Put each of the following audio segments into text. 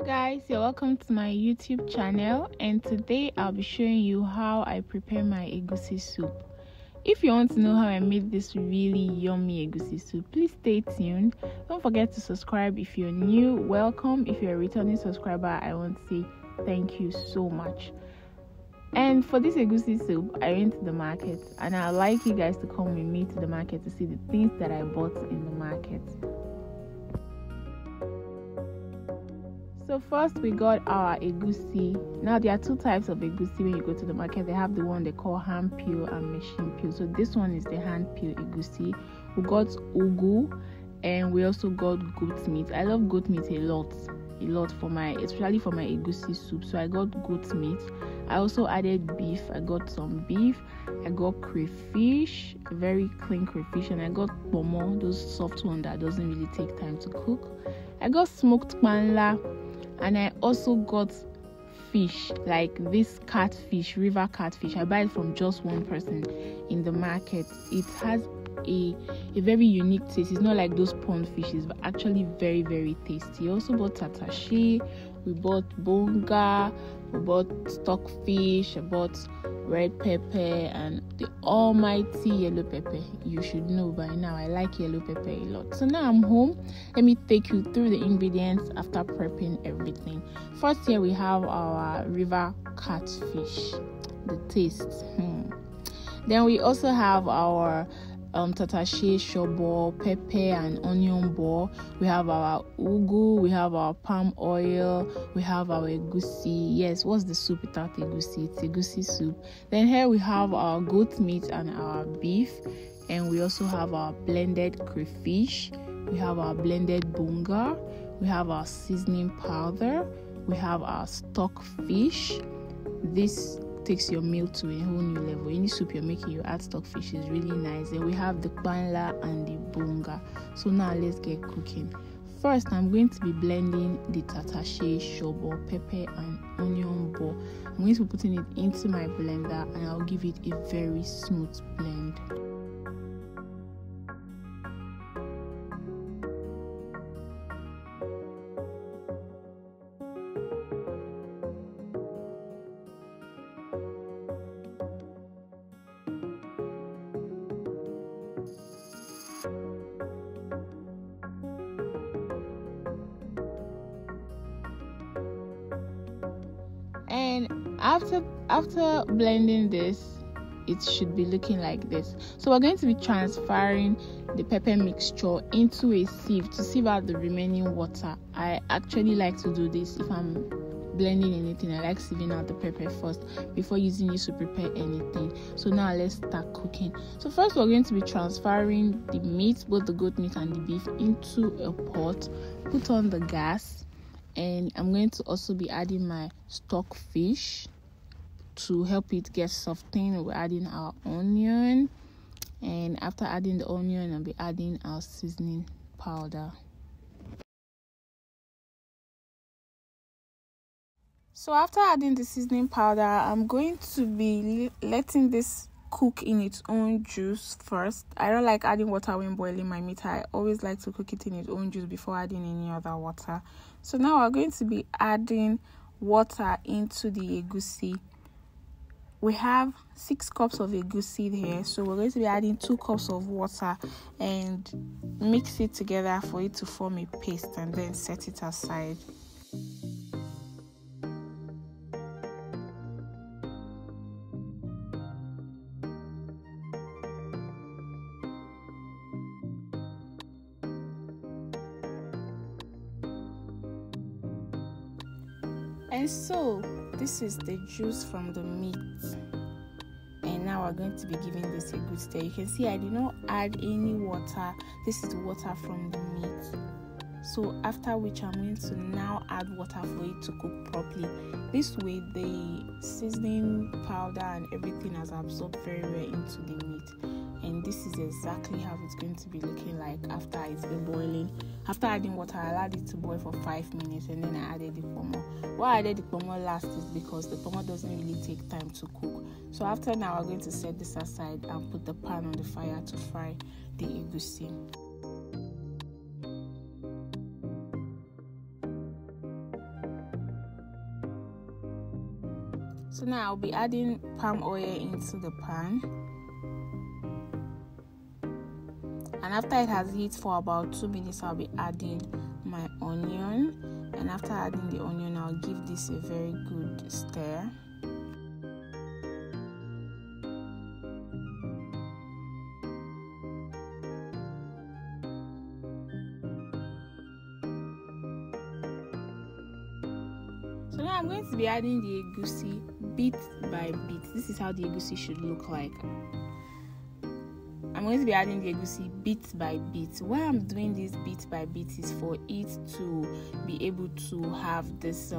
Hello guys, you're welcome to my YouTube channel, and today I'll be showing you how I prepare my egusi soup. If you want to know how I made this really yummy egusi soup, please stay tuned. Don't forget to subscribe if you're new. Welcome. If you're a returning subscriber, I want to say thank you so much. And for this egusi soup, I went to the market, and I'd like you guys to come with me to the market to see the things that I bought in the market. So first we got our egusi. Now there are two types of egusi when you go to the market. They have the one they call hand peel and machine peel. So this one is the hand peel egusi. We got ugu, and we also got goat meat. I love goat meat a lot especially for my egusi soup. So I got goat meat. I also added beef. I got some beef. I got crayfish, a very clean crayfish, and I got Kpomo, those soft one that doesn't really take time to cook. I got smoked Panla. And I also got fish, like this catfish, river catfish. I buy it from just one person in the market. It has a very unique taste. It's not like those pond fishes, but actually very, very tasty. I also bought Tatashi. We bought Bonga. We bought stockfish. I bought red pepper and the almighty yellow pepper. You should know by now I like yellow pepper a lot. So now I'm home. Let me take you through the ingredients after prepping everything. First, here we have our river catfish, the taste. Then we also have our Tatashi shobo, pepper and onion ball. We have our ugu, we have our palm oil, we have our egusi. Yes, what's the soup without egusi? It's egusi soup. Then here we have our goat meat and our beef, and we also have our blended crayfish. We have our blended bonga. We have our seasoning powder. We have our stock fish. This takes your meal to a whole new level. Any soup you're making, you add stockfish, is really nice. And we have the Panla and the Bonga. So now let's get cooking. First, I'm going to be blending the Tatashi shobo, pepper and onion ball. I'm going to be putting it into my blender, and I'll give it a very smooth blend. And after blending this, it should be looking like this. So we're going to be transferring the pepper mixture into a sieve to sieve out the remaining water. I actually like to do this if I'm blending anything. I like sieving out the pepper first before using it to prepare anything. So now let's start cooking. So first we're going to be transferring the meat, both the goat meat and the beef, into a pot. Put on the gas. And I'm going to also be adding my stock fish to help it get softened. We're adding our onion, and after adding the onion, I'll be adding our seasoning powder. So after adding the seasoning powder, I'm going to be letting this cook in its own juice first. I don't like adding water when boiling my meat. I always like to cook it in its own juice before adding any other water. So now we're going to be adding water into the egusi. We have 6 cups of egusi here, so we're going to be adding 2 cups of water and mix it together for it to form a paste, and then set it aside. And so this is the juice from the meat, and now we're going to be giving this a good stir. You can see I did not add any water. This is water from the meat. So after which I'm going to now add water for it to cook properly. This way the seasoning powder and everything has absorbed very well into the meat. And this is exactly how it's going to be looking like after it's been boiling. After adding water, I allowed it to boil for 5 minutes, and then I added the Kpomo. Why I added the Kpomo last is because the Kpomo doesn't really take time to cook. So after now, we're going to set this aside and put the pan on the fire to fry the egusi. So now I'll be adding palm oil into the pan, and after it has heated for about 2 minutes, I'll be adding my onion, and after adding the onion, I'll give this a very good stir. So now I'm going to be adding the egusi bit by bit. This is how the egusi should look like. I'm going to be adding the egusi bit by bit. Why I'm doing this bit by bit is for it to be able to have this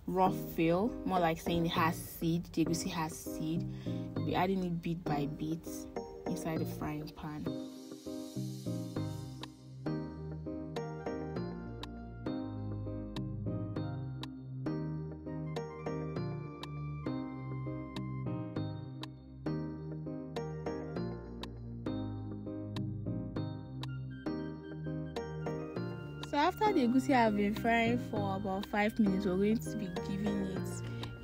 raw feel, more like saying it has seed. The egusi has seed. We'll be adding it bit by bit inside the frying pan. So after the egusi have been frying for about 5 minutes, we're going to be giving it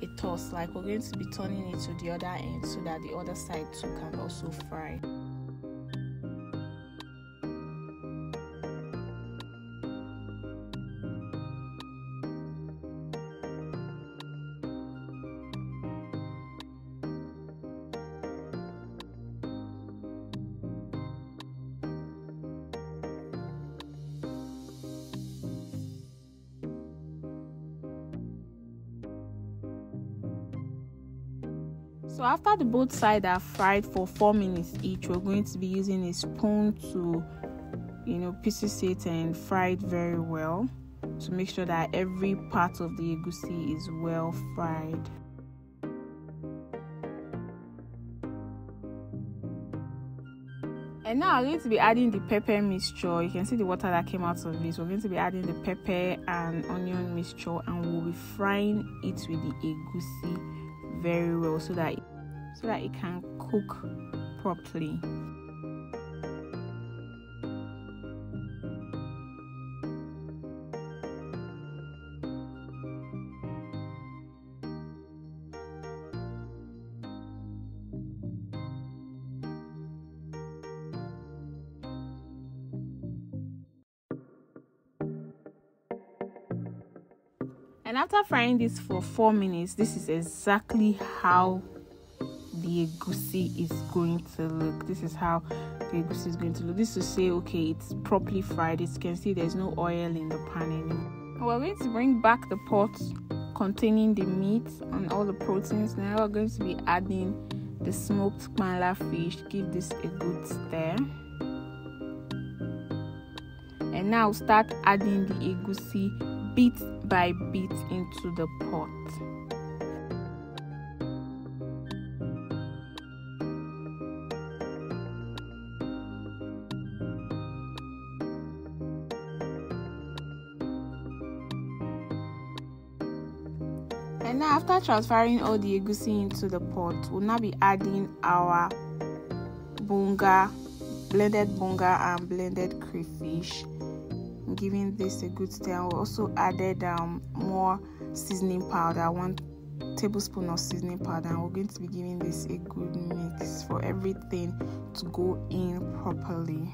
a toss, like we're going to be turning it to the other end so that the other side too can also fry. So after the both sides are fried for 4 minutes each, we're going to be using a spoon to, pieces it and fry it very well to make sure that every part of the egusi is well fried. And now I'm going to be adding the pepper mixture. You can see the water that came out of this. We're going to be adding the pepper and onion mixture, and we'll be frying it with the egusi very well so that it can cook properly. And after frying this for 4 minutes, this is exactly how the egusi is going to look. This is how the egusi is going to look. This is to say, okay, it's properly fried. As you can see, there's no oil in the pan anymore. We're going to bring back the pot containing the meat and all the proteins. Now we're going to be adding the smoked Panla fish. Give this a good stir. And now start adding the egusi bit by bit into the pot. And now after transferring all the egusi into the pot, we'll now be adding our bonga, blended bonga and blended crayfish, giving this a good stir. We also added more seasoning powder, 1 tablespoon of seasoning powder, and we're going to be giving this a good mix for everything to go in properly.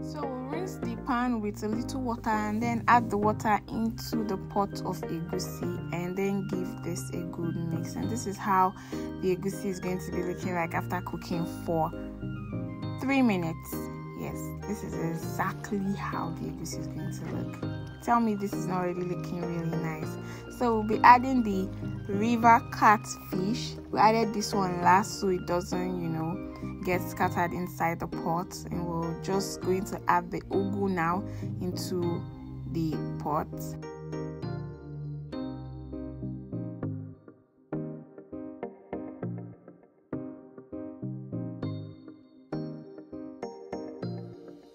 So we'll rinse the pan with a little water and then add the water into the pot of egusi and then give this a good mix. And this is how the egusi is going to be looking like after cooking for 3 minutes. Yes, this is exactly how the egusi is going to look. Tell me this is not already looking really nice. So we'll be adding the river catfish. We added this one last so it doesn't, get scattered inside the pot. And we're just going to add the ugu now into the pot.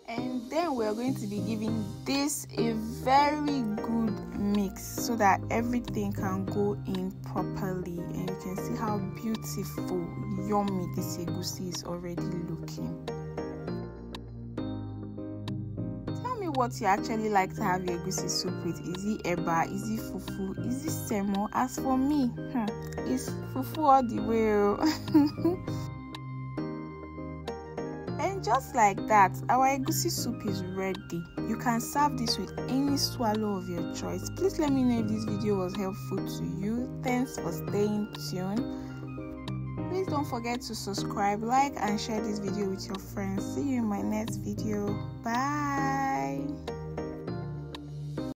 And then we're going to be giving this a very good mix so that everything can go in properly. And you can see how beautiful, yummy this egusi is already looking. Tell me what you actually like to have your egusi soup with. Is it eba? Is it fufu? Is it semo? As for me, it's fufu all the way. And just like that, our egusi soup is ready. You can serve this with any swallow of your choice. Please let me know if this video was helpful to you. Thanks for staying tuned. Please don't forget to subscribe, like, and share this video with your friends. See you in my next video. Bye.